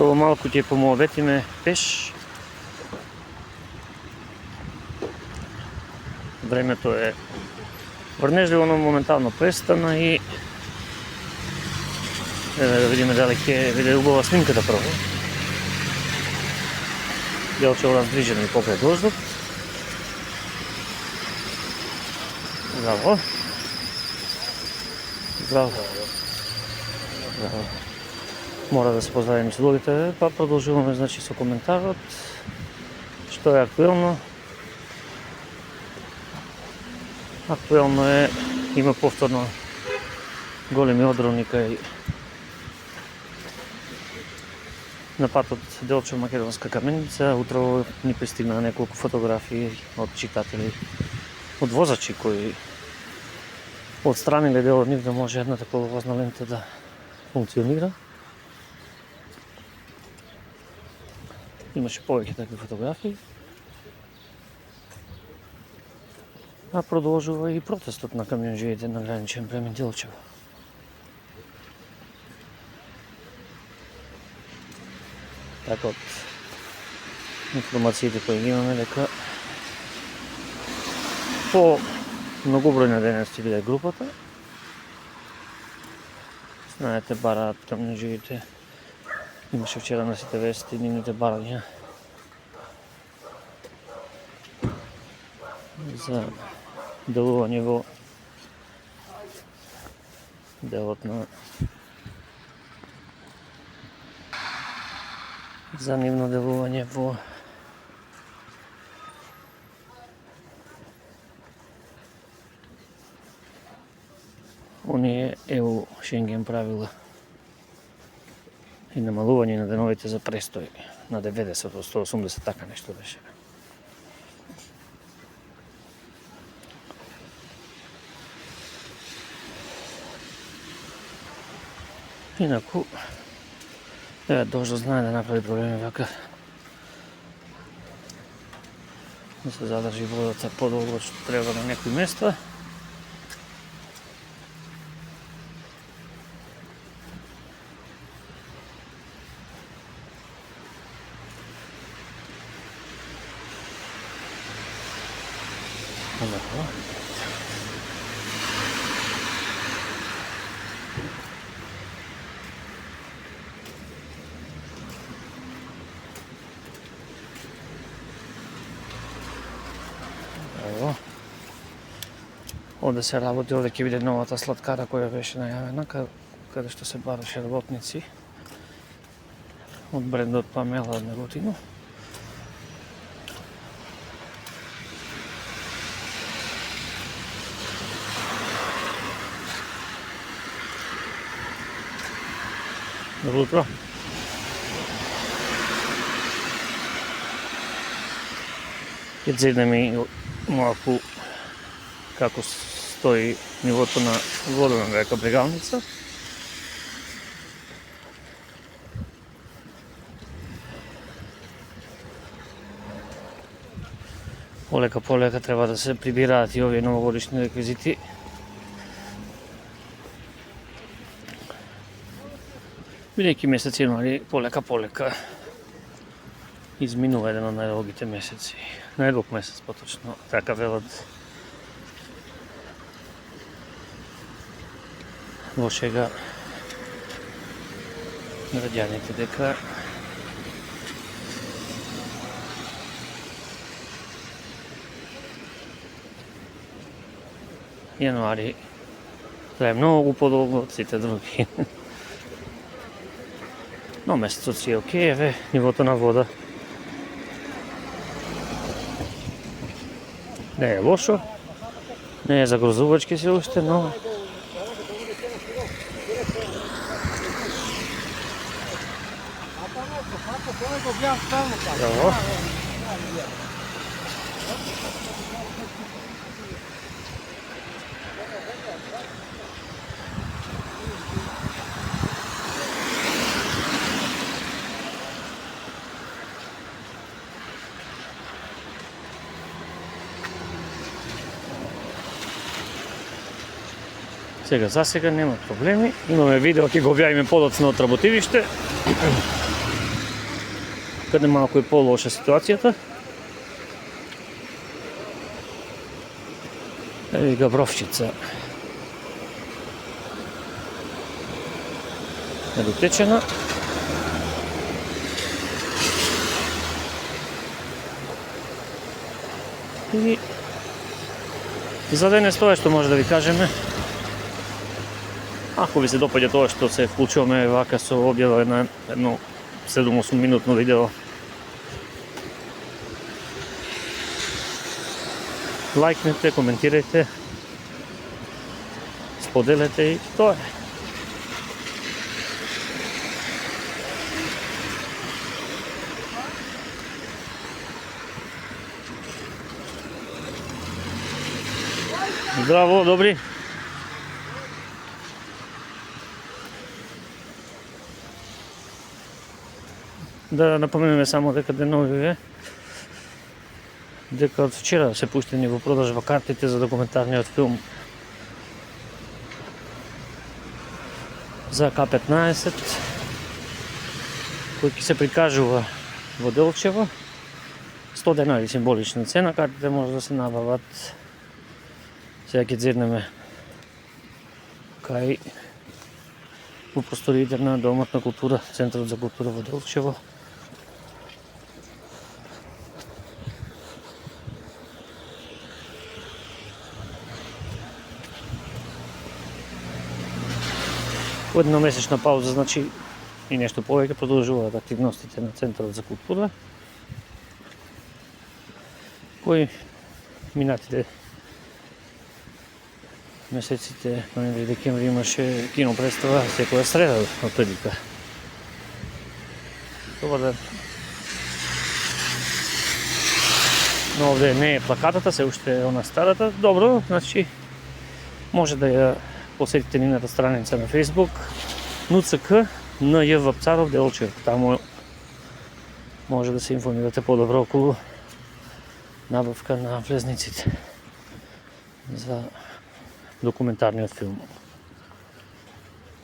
Прво малку ќе помоветиме пеш. Времето е врнежливо, но моментално престана и да видиме дали ќе биде убава снимката прво. Делчево раздвижено и покрај гроздот. Браво. Браво. Браво. Мора да се поздравим со другите, па продолжуваме значи со коментарот. Што е актуелно? Актуелно е, има повторно големи одрони кај на патот Делчево-Македонска каменица. Утрово ни пристигнаа неколку фотографии од читатели, од возачи кои отстраниле дел од нив да може едната коловозна лента да функционира. Имаше повеќе такви фотографии. А продолжува и протестот на камионџиите на граничен премин Делчево. Така од информациите кои имаме дека по многобројна денес ќе биде групата. Знаете, бараат камионџиите. Имаше вчера на сите вести нивните барања за делување во делот на за нивно делување во оние ЕУ Шенген правила и намалување на деновите за престој на 90 до 180, така нешто беше. Инаку, дождот знае да направи проблеми вака. Да се задржи водата подолго што треба на некои места. Ево. Овде се работи, овде ќе биде новата сладкара која беше најавена, каде што се бараше работници од брендот Памела од Неготино. Добро утро. Ќе зеднеме и малку како стои нивото на вода на река Брегалница. Полека треба да се прибираат и овие новогодишни реквизити. Бидејќи месец јануари полека изминува еден од најдолгите месеци. Најдолг месец поточно, така велат во шега граѓаните дека јануари трае многу подолго од сите други. Но месецот си е окей, еве, нивото на вода не е лошо, не е загрозувачки се уште, но браво. За сега нема проблеми. Имаме видео, ќе го објавиме подоцна од работилиште. каде малку е по-лоша ситуацијата. Еви Габровчица. Недотечена. И за денес тоа што може да ви кажеме. Ако ви се допаѓа тоа што се вклучуваме вака со објава на едно 7-8 минутно видео, лајкнете, коментирајте, споделете и тоа е. Здраво, добри. Да напоменеме само дека деновиве, дека од вчера се пуштени во продажба картите за документарниот филм за К-15, кој ќе се прикажува во Делчево. 100 денари символична цена, картите може да се набават. Сега ќе зеднеме кај во просториите на Домот на култура, Центарот за култура во Делчево. Едномесечна пауза, значи и нешто повеќе продолжуваат активностите на Центарот за култура, кои минатите месеците, ноември, декември имаше кино представа секоја среда отприлика. Добар ден. Но овде не е плакатата, се уште е она старата. Добро, значи може да ја посетите нината страница на Facebook НЦК НЈ Вапцаров Делчев. Таму може да се информирате подобро околу набавка на влезниците за документарниот филм.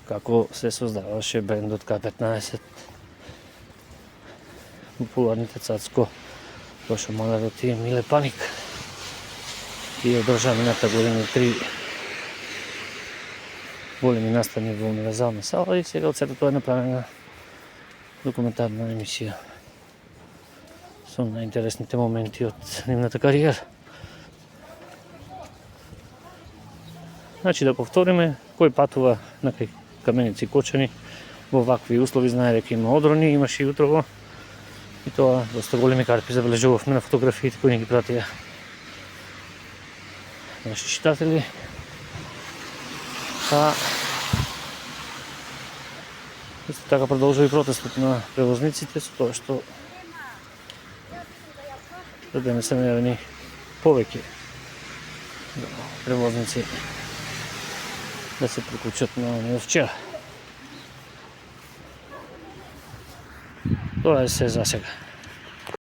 Како се создаваше бендот К-15, популарните Цацко, Тошо Малерот и Миле Паник. И одржа мината година 3 големи настани во универзална сала и сега од сето тоа е направена документарна емисија со најинтересните моменти од нивната кариера. Значи да повториме, кој патува на кај Каменици Кочани во вакви услови, знае дека има одрони, имаше и утрово. И тоа доста големи карпи забележувавме на фотографиите кои ни ги пратија наши читатели. Исто така продолжува и протестот на превозниците со тоа што за денес се најавени повеќе превозници да се приклучат на ониот вчера. Тоа е се за сега.